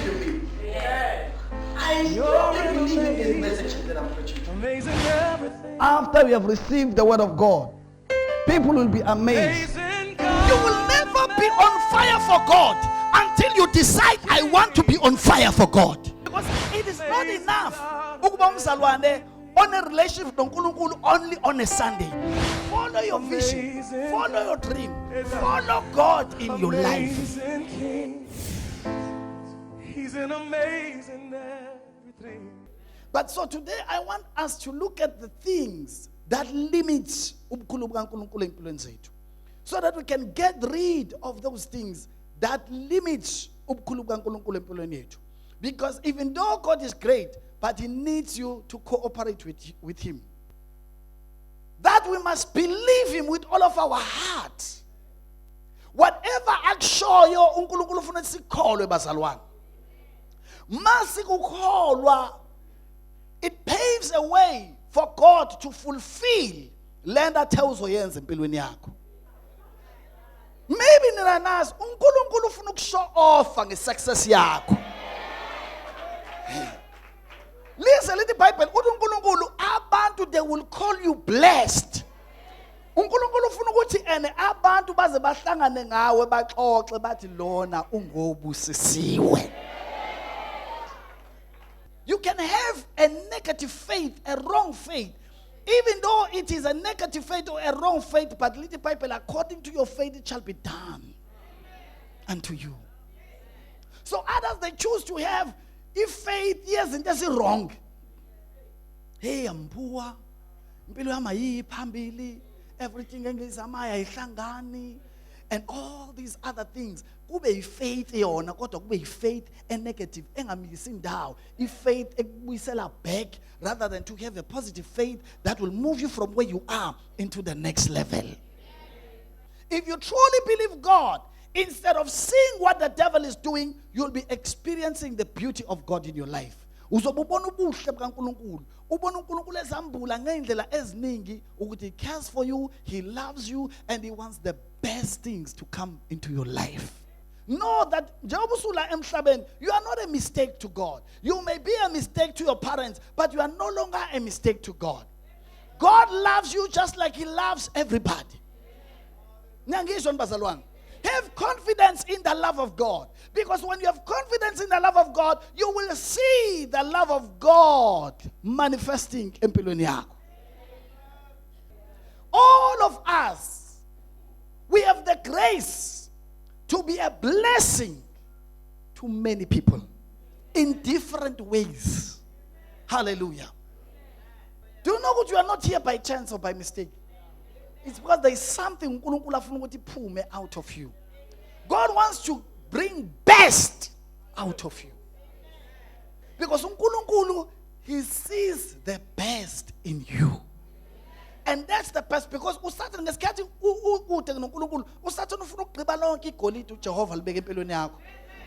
believe in me. I truly believe in this message that I'm preaching. Amazing everything. After we have received the word of God, people will be amazed. Amazing You will never be on fire for God until you decide, I want to be on fire for God. Because it is not enough ukuba umzalwane on a relationship with uNkulunkulu only on a Sunday. Follow your vision, follow your dream, follow God in your life. Amazing King. He's an amazing everything. But so today I want us to look at the things that limit ubukhulu bukaNkulunkulu empilweni zethu, so that we can get rid of those things that limit ubukhulu bukaNkulunkulu empilweni yethu. Because even though God is great, but He needs you to cooperate with Him. That we must believe Him with all of our heart. Whatever akushoyo uNkulunkulu ufuna sikholwe bazalwane. Masikukholwa, it paves a way for God to fulfill le nto athe uzoyenza empilweni yakho. Maybe nina nazi uNkulunkulu ufuna ukushow offer ngesuccess yakho. Listen, let the Bible, uNkulunkulu abantu they will call you blessed. uNkulunkulu ufuna ukuthi ene abantu baze bahlangane ngawe baxoxe bathi lona ungobusisiwe. You can have a negative faith, a wrong faith. Even though it is a negative faith or a wrong faith, but little Bible, according to your faith, it shall be done unto you. So others, they choose to have, if faith, yes, and that's wrong. Hey, I'm poor. Everything is and all these other things. Kube faith yona kodwa kube faith negative engamilisi indawo. If faith ekubuyisela back rather than to have a positive faith that will move you from where you are into the next level. If you truly believe God, instead of seeing what the devil is doing, you'll be experiencing the beauty of God in your life. Uzobubona ubuhle bukaNkulunkulu. Ubona uNkulunkulu ezambula ngeindlela eziningi ukuthi He cares for you, He loves you, and He wants the best things to come into your life. Know that you are not a mistake to God. You may be a mistake to your parents, but you are no longer a mistake to God. God loves you just like He loves everybody. Have confidence in the love of God. Because when you have confidence in the love of God, you will see the love of God manifesting empilweni yakho. All of us, we have the grace to be a blessing to many people in different ways. Hallelujah. Do you know that you are not here by chance or by mistake? It's because there is something uNkulunkulu afuna ukuthi iphume out of you. God wants to bring best out of you. Because uNkulunkulu, He sees the best in you. And that's the best, because uSatan ngesikhathi ukude noNkulunkulu, uSatan ufuna ukugqiba lonke igolide uJehova libeke empilweni yakho.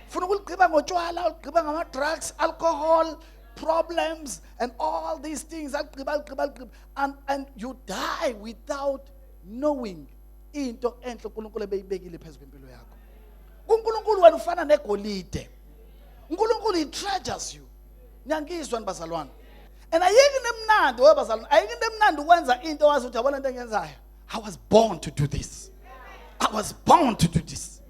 Ufuna ukuligqiba ngotshwala, uligqiba ngama drugs, alcohol, problems and all these things, and you die without knowing into enhle uNkulunkulu ebeyibekile phezulu kwempilo yakho. uNkulunkulu wena ufana negolide. uNkulunkulu He treasures you. Nyangizwa nibazalwane. And ayiki nemnandi webazalwane, ayiki nemnandi ukwenza into wazi ukuthi yabona into engenzayo. I was born to do this. I was born to do this.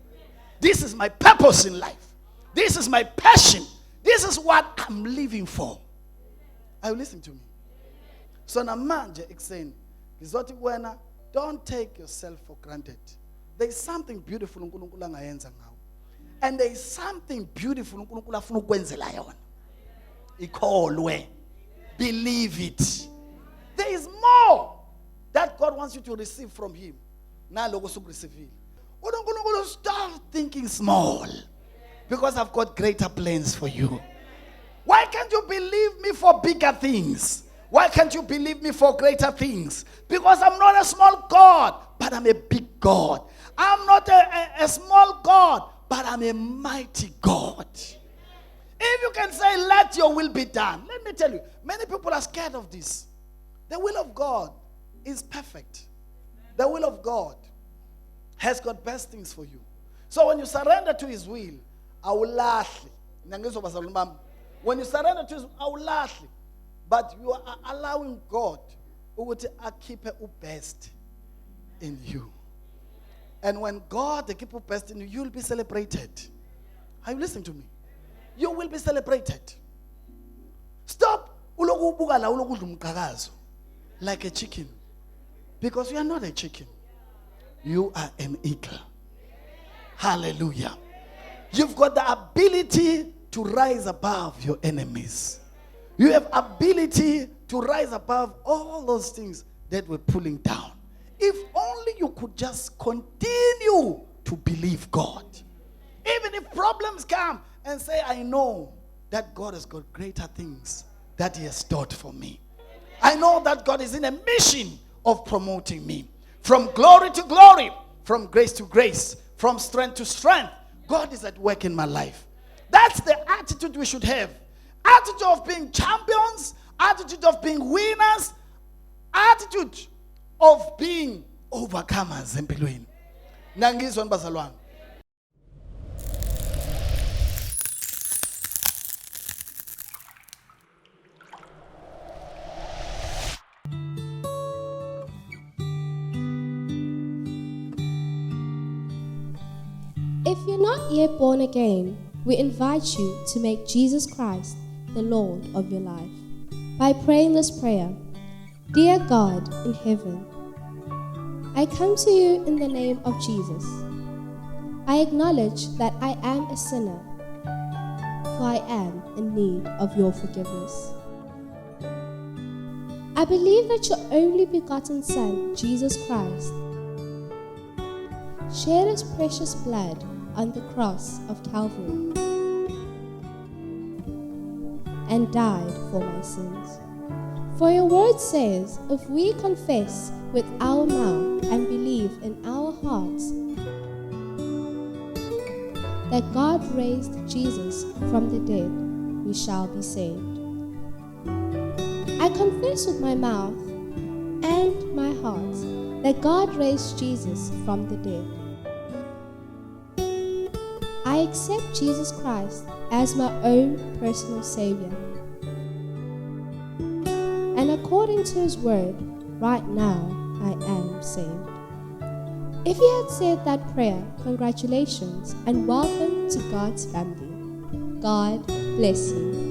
This is my purpose in life. This is my passion. This is what I'm living for. Are you listening to me? So namanje ekuseni ngizothi kuwena, don't take yourself for granted. There is something beautiful uNkulunkulu angayenza ngawe. And there is something beautiful uNkulunkulu afuna ukwenzela yona. Ikholwe. Believe it. There is more that God wants you to receive from Him. Naloko sukureceive. uNkulunkulu, stop thinking small. Because I've got greater plans for you. Why can't you believe me for bigger things? Why can't you believe me for greater things? Because I'm not a small God, but I'm a big God. I'm not a small God, but I'm a mighty God. If you can say, let your will be done. Let me tell you, many people are scared of this. The will of God is perfect. The will of God has got best things for you. So when you surrender to His will, awulahle When you surrender to Him, awulahli, but you are allowing God ukuthi akhiphe ubest in you. And when God keep best in you, you'll be celebrated. Are you listening to me? You will be celebrated. Stop uloku ubuka la uloku udla umqhakazo like a chicken. Because you are not a chicken. You are an eagle. Hallelujah. You've got the ability to rise above your enemies. You have ability to rise above all those things that were pulling down. If only you could just continue to believe God. Even if problems come and say, I know that God has got greater things that He has stored for me. I know that God is in a mission of promoting me. From glory to glory, from grace to grace, from strength to strength, God is at work in my life. That's the attitude we should have. Attitude of being champions, attitude of being winners, attitude of being overcomers empilweni. Nangizwa bazalwane. If you're not yet born again, we invite you to make Jesus Christ the Lord of your life by praying this prayer. Dear God in heaven, I come to you in the name of Jesus. I acknowledge that I am a sinner, for I am in need of your forgiveness. I believe that your only begotten Son, Jesus Christ, shed His precious blood on the cross of Calvary and died for my sins. For your word says, if we confess with our mouth and believe in our hearts that God raised Jesus from the dead, we shall be saved. I confess with my mouth and my heart that God raised Jesus from the dead. I accept Jesus Christ as my own personal Savior. And according to His word, right now I am saved. If you had said that prayer, congratulations and welcome to God's family. God bless you.